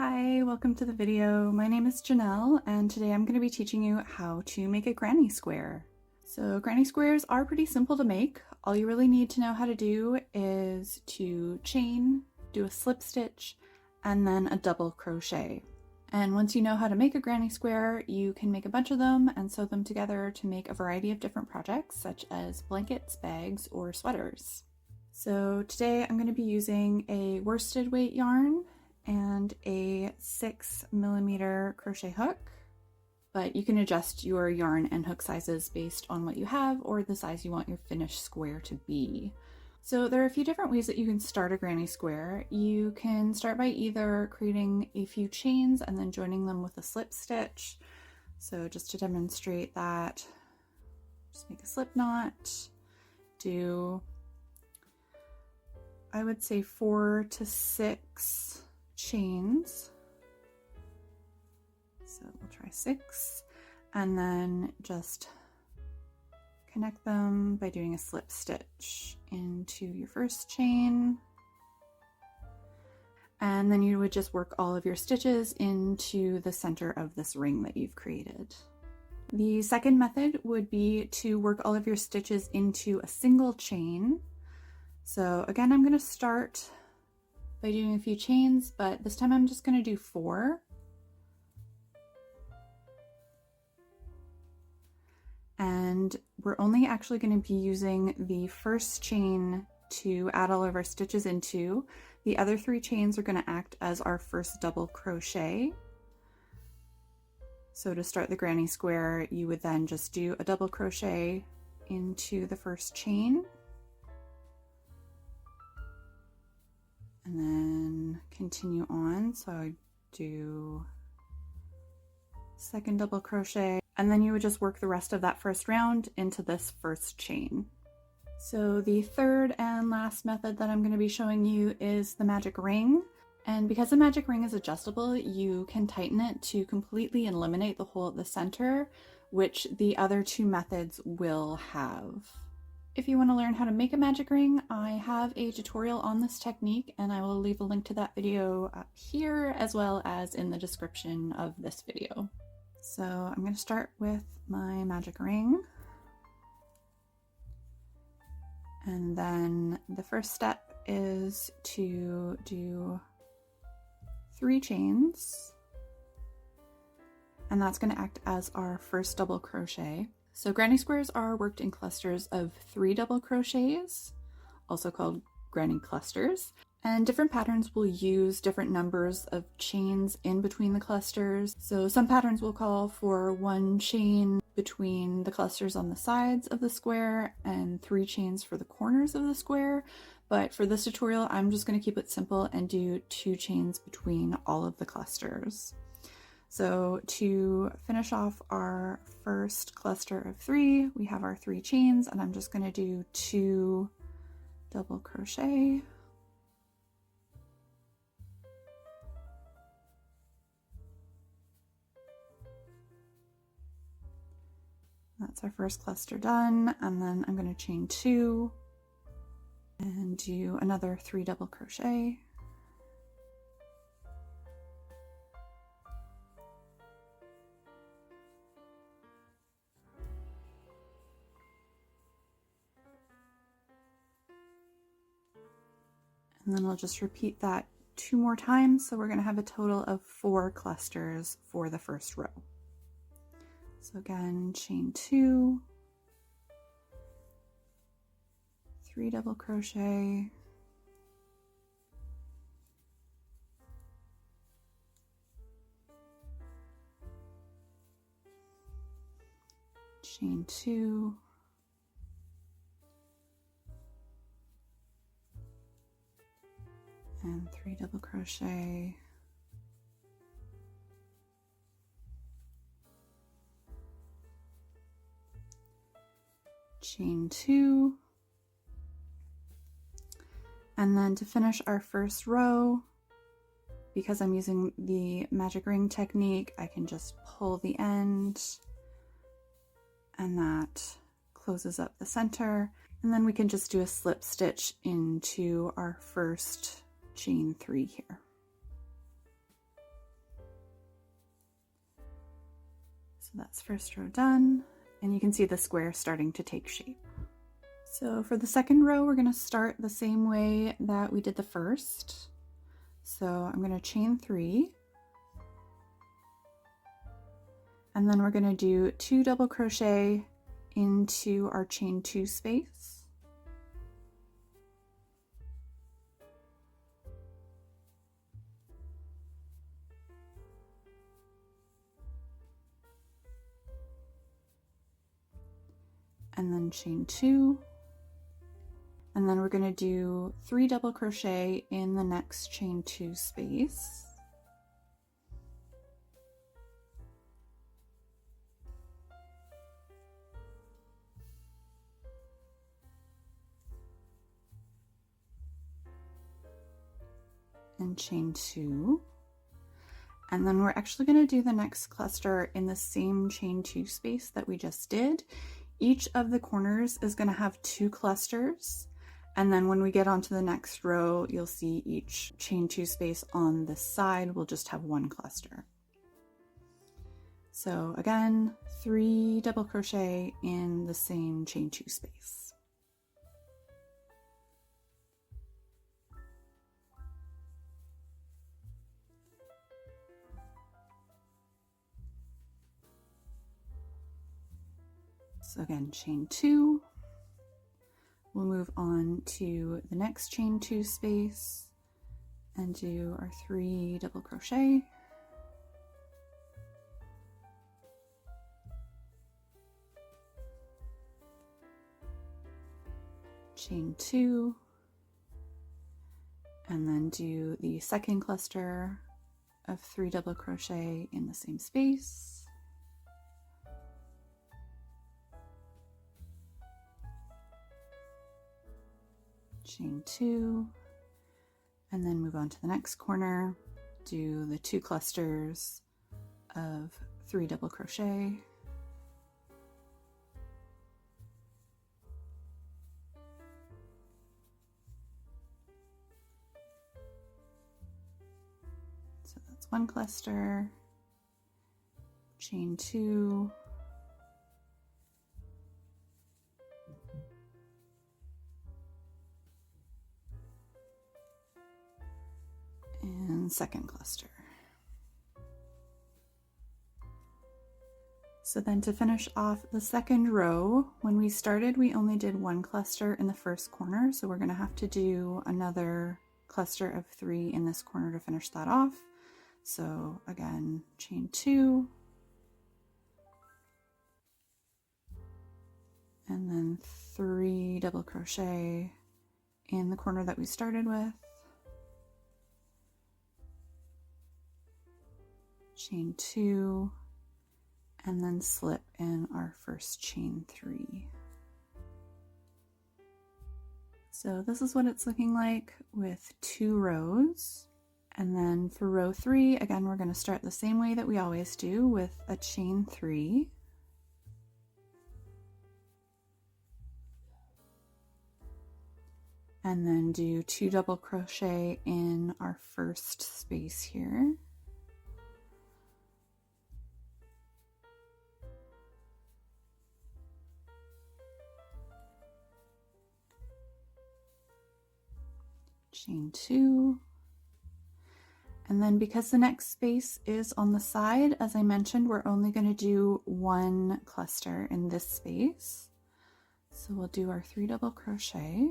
Hi, welcome to the video. My name is Janelle and today I'm going to be teaching you how to make a granny square. So granny squares are pretty simple to make. All you really need to know how to do is to chain, do a slip stitch, and then a double crochet. And once you know how to make a granny square, you can make a bunch of them and sew them together to make a variety of different projects such as blankets, bags, or sweaters. So today I'm going to be using a worsted weight yarn and a 6mm crochet hook, but you can adjust your yarn and hook sizes based on what you have or the size you want your finished square to be. So there are a few different ways that you can start a granny square. You can start by either creating a few chains and then joining them with a slip stitch. So just to demonstrate that, just make a slip knot, do, I would say 4 to 6 chains. So we'll try 6 and then just connect them by doing a slip stitch into your first chain. And then you would just work all of your stitches into the center of this ring that you've created. The second method would be to work all of your stitches into a single chain. So again, I'm going to start by doing a few chains, but this time I'm just going to do 4. And we're only actually going to be using the first chain to add all of our stitches into. The other 3 chains are going to act as our first double crochet. So to start the granny square, you would then just do a double crochet into the first chain. And then continue on. So I do second double crochet, and then you would just work the rest of that first round into this first chain. So the third and last method that I'm going to be showing you is the magic ring. And because the magic ring is adjustable, you can tighten it to completely eliminate the hole at the center, which the other 2 methods will have. If you want to learn how to make a magic ring, I have a tutorial on this technique and I will leave a link to that video up here as well as in the description of this video. So I'm going to start with my magic ring. And then the first step is to do 3 chains. And that's going to act as our first double crochet. So granny squares are worked in clusters of 3 double crochets, also called granny clusters, and different patterns will use different numbers of chains in between the clusters. So some patterns will call for 1 chain between the clusters on the sides of the square and 3 chains for the corners of the square, but for this tutorial I'm just going to keep it simple and do 2 chains between all of the clusters. So to finish off our first cluster of 3, we have our 3 chains, and I'm just going to do 2 double crochet. That's our first cluster done, and then I'm going to chain 2 and do another 3 double crochet. And then we'll just repeat that 2 more times. So we're going to have a total of 4 clusters for the first row. So again, chain 2, 3 double crochet, chain 2, and 3 double crochet, chain 2, and then to finish our first row, because I'm using the magic ring technique, I can just pull the end and that closes up the center, and then we can just do a slip stitch into our first chain 3 here. So that's first row done, and you can see the square starting to take shape. So for the second row, we're going to start the same way that we did the first. So I'm going to chain 3, and then we're going to do 2 double crochet into our chain 2 space. And then chain 2. And then we're going to do 3 double crochet in the next chain 2 space. And chain 2. And then we're actually going to do the next cluster in the same chain 2 space that we just did. Each of the corners is going to have 2 clusters. And then when we get onto the next row, you'll see each chain 2 space on this side will just have 1 cluster. So again, 3 double crochet in the same chain 2 space. So again, chain 2. We'll move on to the next chain 2 space and do our 3 double crochet. Chain 2, and then do the second cluster of 3 double crochet in the same space. Chain 2, and then move on to the next corner, do the 2 clusters of 3 double crochet. So that's 1 cluster, chain 2, and second cluster. So then to finish off the second row, when we started, we only did 1 cluster in the first corner. So we're going to have to do another cluster of 3 in this corner to finish that off. So again, chain 2, and then 3 double crochet in the corner that we started with. Chain 2, and then slip in our first chain 3. So this is what it's looking like with 2 rows. And then for row 3, again, we're going to start the same way that we always do with a chain 3. And then do 2 double crochet in our first space here. Chain 2, and then because the next space is on the side, as I mentioned, we're only going to do 1 cluster in this space. So we'll do our 3 double crochet,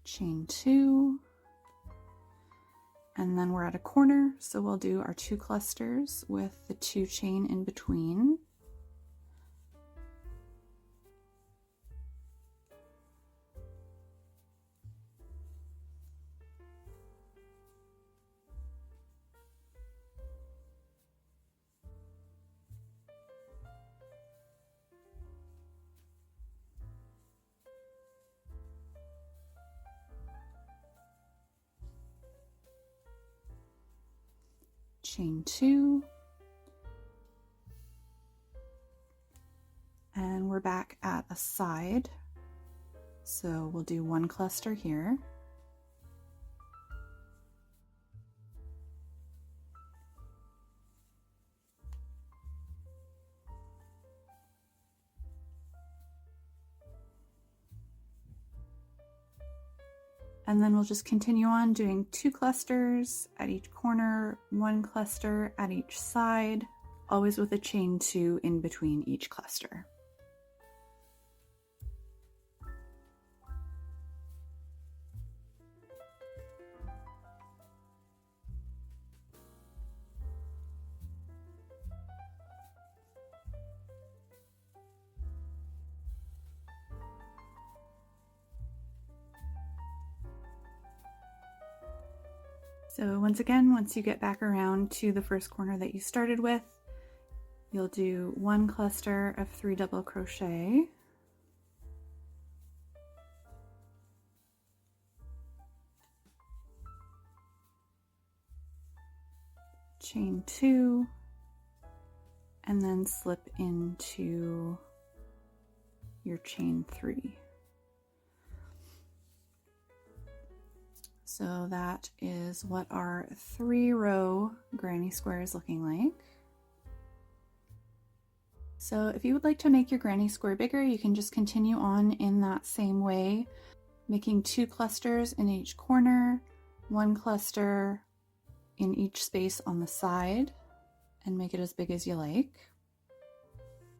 chain 2, and then we're at a corner, so we'll do our 2 clusters with the 2 chain in between. Chain 2, and we're back at a side. So we'll do one cluster here. And then we'll just continue on doing 2 clusters at each corner, 1 cluster at each side, always with a chain 2 in between each cluster. So once again, once you get back around to the first corner that you started with, you'll do 1 cluster of 3 double crochet, chain 2, and then slip into your chain 3. So that is what our 3-row granny square is looking like. So if you would like to make your granny square bigger, you can just continue on in that same way, making 2 clusters in each corner, 1 cluster in each space on the side, and make it as big as you like.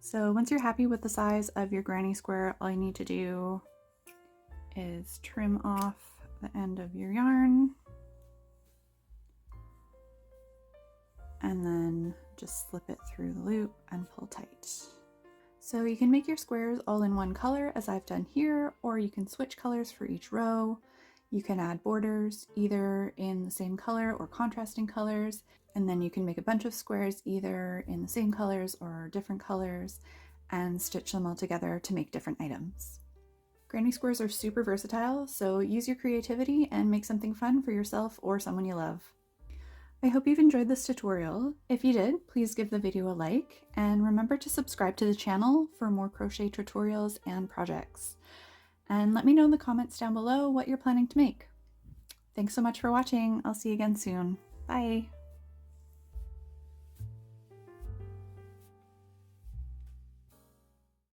So once you're happy with the size of your granny square, all you need to do is trim off the end of your yarn and then just slip it through the loop and pull tight. So you can make your squares all in one color as I've done here, or you can switch colors for each row. You can add borders either in the same color or contrasting colors, and then you can make a bunch of squares either in the same colors or different colors and stitch them all together to make different items. Granny squares are super versatile, so use your creativity and make something fun for yourself or someone you love. I hope you've enjoyed this tutorial. If you did, please give the video a like, and remember to subscribe to the channel for more crochet tutorials and projects. And let me know in the comments down below what you're planning to make. Thanks so much for watching. I'll see you again soon. Bye!